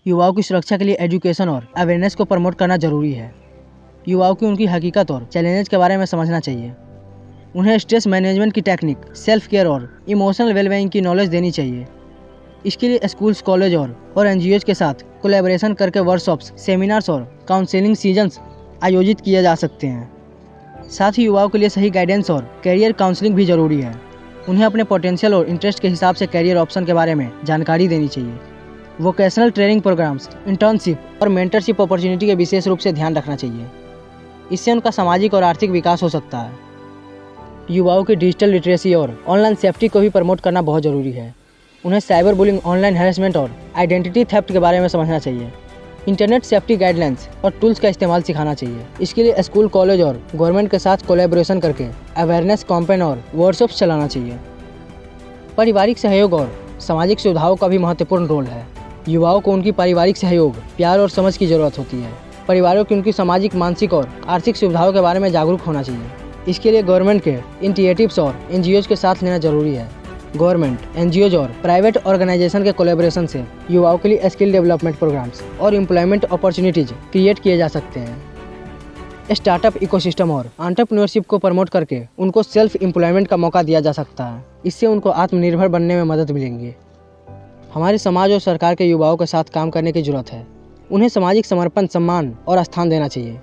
युवाओं की सुरक्षा के लिए एजुकेशन और अवेयरनेस को प्रमोट करना जरूरी है। युवाओं की उनकी हकीकत और चैलेंजेस के बारे में समझना चाहिए। उन्हें स्ट्रेस मैनेजमेंट की टेक्निक, सेल्फ केयर और इमोशनल वेलबीइंग की नॉलेज देनी चाहिए। इसके लिए स्कूल्स, कॉलेज और एनजीओज के साथ कोलैबोरेशन करके वर्कशॉप्स, सेमिनार्स और काउंसलिंग सीजन्स आयोजित किए जा सकते हैं। साथ ही युवाओं के लिए सही गाइडेंस और कैरियर काउंसलिंग भी जरूरी है। उन्हें अपने पोटेंशियल और इंटरेस्ट के हिसाब से कैरियर ऑप्शन के बारे में जानकारी देनी चाहिए। वोकेशनल ट्रेनिंग प्रोग्राम्स, इंटर्नशिप और मेंटरशिप अपॉर्चुनिटी के विशेष रूप से ध्यान रखना चाहिए। इससे उनका सामाजिक और आर्थिक विकास हो सकता है। युवाओं की डिजिटल लिटरेसी और ऑनलाइन सेफ्टी को भी प्रमोट करना बहुत ज़रूरी है। उन्हें साइबर बुलिंग, ऑनलाइन हैरेसमेंट और आइडेंटिटी थेफ्ट के बारे में समझना चाहिए। इंटरनेट सेफ्टी गाइडलाइंस और टूल्स का इस्तेमाल सिखाना चाहिए। इसके लिए स्कूल, कॉलेज और गवर्नमेंट के साथ कोलैबोरेशन करके अवेयरनेस कैंपेन और वर्कशॉप्स चलाना चाहिए। पारिवारिक सहयोग और सामाजिक सुविधाओं का भी महत्वपूर्ण रोल है। युवाओं को उनकी पारिवारिक सहयोग, प्यार और समझ की जरूरत होती है। परिवारों की उनकी सामाजिक, मानसिक और आर्थिक सुविधाओं के बारे में जागरूक होना चाहिए। इसके लिए गवर्नमेंट के इनिशिएटिव्स और एनजीओज के साथ लेना जरूरी है। गवर्नमेंट, एनजीओज और प्राइवेट ऑर्गेनाइजेशन के कोलैबोरेशन से युवाओं के लिए स्किल डेवलपमेंट प्रोग्राम्स और एम्प्लॉयमेंट अपॉर्चुनिटीज क्रिएट किए जा सकते हैं। स्टार्टअप इकोसिस्टम और एंटरप्रेन्योरशिप को प्रमोट करके उनको सेल्फ एम्प्लॉयमेंट का मौका दिया जा सकता है। इससे उनको आत्मनिर्भर बनने में मदद मिलेंगी। हमारे समाज और सरकार के युवाओं के साथ काम करने की जरूरत है। उन्हें सामाजिक समर्पण, सम्मान और स्थान देना चाहिए।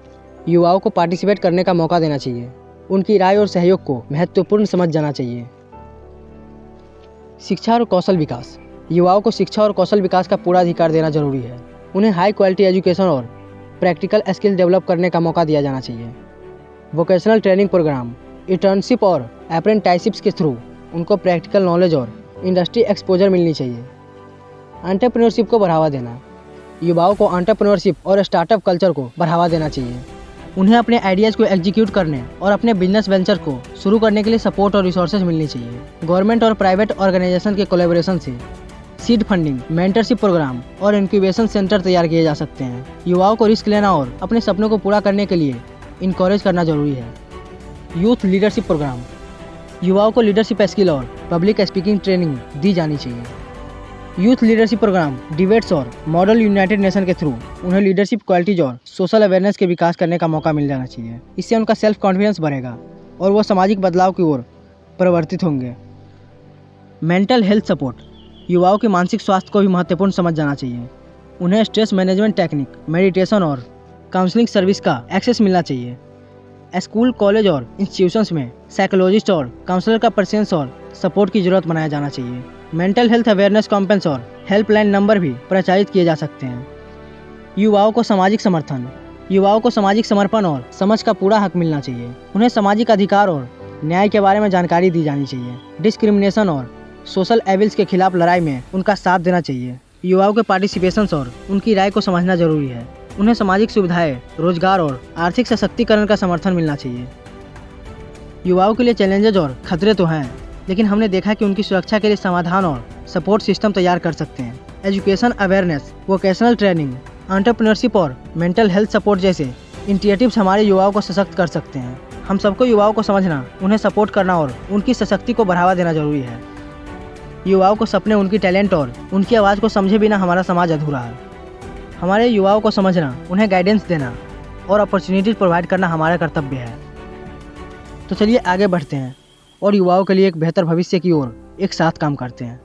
युवाओं को पार्टिसिपेट करने का मौका देना चाहिए। उनकी राय और सहयोग को महत्वपूर्ण समझ जाना चाहिए। शिक्षा और कौशल विकास। युवाओं को शिक्षा और कौशल विकास का पूरा अधिकार देना जरूरी है। उन्हें हाई क्वालिटी एजुकेशन और प्रैक्टिकल स्किल डेवलप करने का मौका दिया जाना चाहिए। वोकेशनल ट्रेनिंग प्रोग्राम, इंटर्नशिप और अप्रेंटिसशिप्स के थ्रू उनको प्रैक्टिकल नॉलेज और इंडस्ट्री एक्सपोजर मिलनी चाहिए। एंटरप्रेन्योरशिप को बढ़ावा देना। युवाओं को एंटरप्रेन्योरशिप और स्टार्टअप कल्चर को बढ़ावा देना चाहिए। उन्हें अपने आइडियाज़ को एग्जीक्यूट करने और अपने बिजनेस वेंचर को शुरू करने के लिए सपोर्ट और रिसोर्सेज मिलनी चाहिए। गवर्नमेंट और प्राइवेट ऑर्गेनाइजेशन के कोलैबोरेशन से सीड फंडिंग, मेंटरशिप प्रोग्राम और इंक्यूबेशन सेंटर तैयार किए जा सकते हैं। युवाओं को रिस्क लेना और अपने सपनों को पूरा करने के लिए इनकरेज करना जरूरी है। Youth leadership programme. युवाओं को लीडरशिप स्किल और पब्लिक स्पीकिंग ट्रेनिंग दी जानी चाहिए। यूथ लीडरशिप प्रोग्राम, डिबेट्स और मॉडल यूनाइटेड नेशन के थ्रू उन्हें लीडरशिप क्वालिटीज और सोशल अवेयरनेस के विकास करने का मौका मिल जाना चाहिए। इससे उनका सेल्फ कॉन्फिडेंस बढ़ेगा और वो सामाजिक बदलाव की ओर परिवर्तित होंगे। Mental health support. युवाओं के मानसिक स्वास्थ्य को भी महत्वपूर्ण समझ जाना चाहिए। उन्हें स्ट्रेस मैनेजमेंट टेक्निक, मेडिटेशन और काउंसलिंग सर्विस का एक्सेस मिलना चाहिए। स्कूल, कॉलेज और इंस्टीट्यूशंस में साइकोलॉजिस्ट और काउंसलर का प्रेजेंस और सपोर्ट की जरूरत बनाया जाना चाहिए। मेंटल हेल्थ अवेयरनेस कैंपेन्स और हेल्पलाइन नंबर भी प्रचारित किए जा सकते हैं। युवाओं को सामाजिक समर्थन। युवाओं को सामाजिक समर्पण और समझ का पूरा हक मिलना चाहिए। उन्हें सामाजिक अधिकार और न्याय के बारे में जानकारी दी जानी चाहिए। डिस्क्रिमिनेशन और सोशल एविल्स के खिलाफ लड़ाई में उनका साथ देना चाहिए। युवाओं के पार्टिसिपेशन और उनकी राय को समझना जरूरी है। उन्हें सामाजिक सुविधाएं, रोजगार और आर्थिक सशक्तिकरण का समर्थन मिलना चाहिए। युवाओं के लिए चैलेंजेज और खतरे तो हैं, लेकिन हमने देखा कि उनकी सुरक्षा के लिए समाधान और सपोर्ट सिस्टम तैयार कर सकते हैं। Education, awareness, vocational training, entrepreneurship और मेंटल हेल्थ सपोर्ट जैसे इनिशिएटिव्स हमारे युवाओं को सशक्त कर सकते हैं। हम सबको युवाओं को समझना, उन्हें सपोर्ट करना और उनकी सशक्ति को बढ़ावा देना जरूरी है। युवाओं को सपने, उनकी टैलेंट और उनकी आवाज़ को समझे बिना हमारा समाज अधूरा है। हमारे युवाओं को समझना, उन्हें गाइडेंस देना और अपॉर्चुनिटीज प्रोवाइड करना हमारा कर्तव्य है। तो चलिए आगे बढ़ते हैं और युवाओं के लिए एक बेहतर भविष्य की ओर एक साथ काम करते हैं।